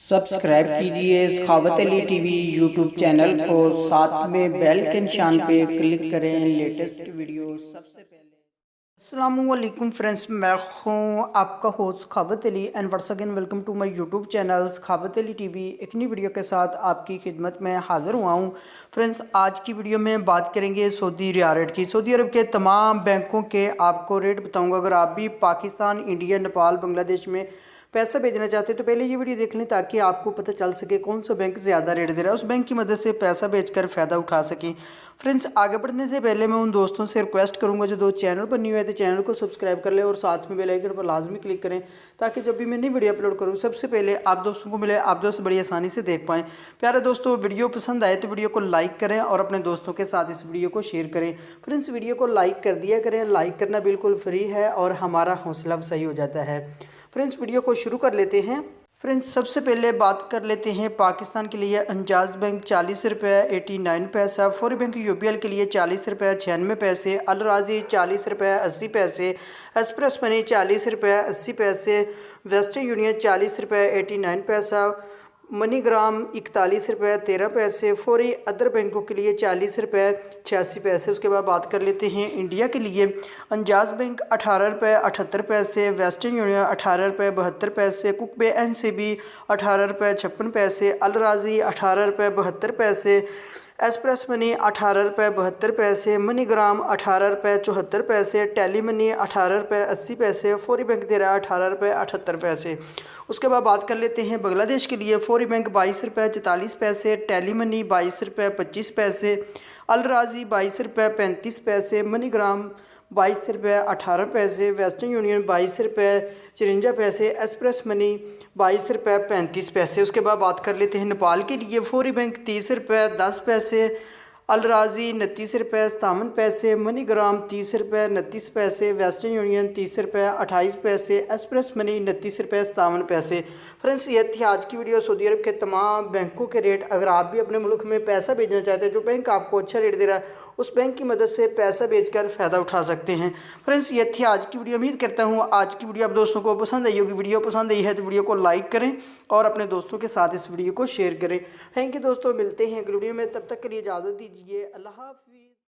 Subscribe कीजिए सखावत Ali TV YouTube channel को, साथ में बेल के निशान पे क्लिक करें लेटेस्ट वीडियो सबसे पहले। अस्सलामुअलैकुम फ्रेंड्स, मैं हूँ आपका host Sakhawat Ali and once again welcome to my YouTube channel Sakhawat Ali TV. एक नई वीडियो के साथ आपकी खिदमत में हाज़िर हुआ हूँ। फ्रेंड्स, आज की वीडियो में बात करेंगे सऊदी रियाल रेट की। सऊदी अरब के तमाम बैंकों के आपको रेट बताऊँगा। अगर आप भी पाकिस्तान, इंडिया, नेपाल, बांग्लादेश में पैसा भेजना चाहते हैं तो पहले ये वीडियो देख लें ताकि आपको पता चल सके कौन सा बैंक ज़्यादा रेट दे रहा है, उस बैंक की मदद से पैसा भेजकर फ़ायदा उठा सकें। फ्रेंड्स, आगे बढ़ने से पहले मैं उन दोस्तों से रिक्वेस्ट करूंगा जो दो चैनल पर न्यू है तो चैनल को सब्सक्राइब कर ले और साथ में बेल आइकन पर लाजमी क्लिक करें ताकि जब भी मैं नई वीडियो अपलोड करूं सबसे पहले आप दोस्तों को मिले, आप दोस्त बड़ी आसानी से देख पाएँ। प्यारे दोस्तों, वीडियो पसंद आए तो वीडियो को लाइक करें और अपने दोस्तों के साथ इस वीडियो को शेयर करें। फ्रेंड्स, वीडियो को लाइक कर दिया करें, लाइक करना बिल्कुल फ्री है और हमारा हौसला अफजाई हो जाता है। फ्रेंड्स, वीडियो को शुरू कर लेते हैं। फ्रेंड्स, सबसे पहले बात कर लेते हैं पाकिस्तान के लिए। अंजाज बैंक 40 रुपये 89 पैसा, फौरी बैंक यूबीएल के लिए 40 रुपये 96 पैसे, अल राजी 40 रुपये 80 पैसे, एक्सप्रेस मनी 40 रुपये 80 पैसे, वेस्टर्न यूनियन 40 रुपये 89 पैसा, मनीग्राम 41 रुपये 13 पैसे, फौरी अदर बैंकों के लिए 40 रुपये 86 पैसे। उसके बाद बात कर लेते हैं इंडिया के लिए। अंजाज बैंक 18 रुपये 78 पैसे, वेस्टर्न यूनियन 18 रुपये 72 पैसे, कुकबे एनसीबी 18 रुपये 56 पैसे, अल राजी 18 रुपये 72 पैसे, एक्सप्रेस मनी 18 रुपये 72 पैसे, मनीग्राम 18 रुपये 74 पैसे, टेली मनी 18 रुपये 80 पैसे, फौरी बैंक दे रहा है 18 रुपये 78 पैसे। उसके बाद बात कर लेते हैं बांग्लादेश के लिए। फौरी बैंक 22 रुपये 44 पैसे, टेली मनी 22 रुपये 25 पैसे, अल राजी 22 रुपये 35 पैसे, मनीग्राम 22 रुपये 18 पैसे, वेस्टर्न यूनियन 22 रुपये 54 पैसे, एक्सप्रेस मनी 22 रुपये 35 पैसे। उसके बाद बात कर लेते हैं नेपाल के लिए। फौरी बैंक 30 रुपये 10 पैसे, अल राजी 29 रुपये 57 पैसे, मनीग्राम 30 रुपये 29 पैसे, वेस्टर्न यूनियन 30 रुपये 28 पैसे, एक्सप्रेस मनी 29 रुपये 57 पैसे। फ्रेंड्स, ये थी आज की वीडियो सऊदी अरब के तमाम बैंकों के रेट। अगर आप भी अपने मुल्क में पैसा भेजना चाहते हैं, जो बैंक आपको अच्छा रेट दे रहा है उस बैंक की मदद से पैसा भेजकर फ़ायदा उठा सकते हैं। फ्रेंड्स, ये थी आज की वीडियो। उम्मीद करता हूँ आज की वीडियो आप दोस्तों को पसंद आई होगी। वीडियो पसंद आई है तो वीडियो को लाइक करें और अपने दोस्तों के साथ इस वीडियो को शेयर करें। थैंक यू दोस्तों, मिलते हैं अगली वीडियो में, तब तक के लिए इजाज़त दीजिए। अल्लाह हाफ़िज़।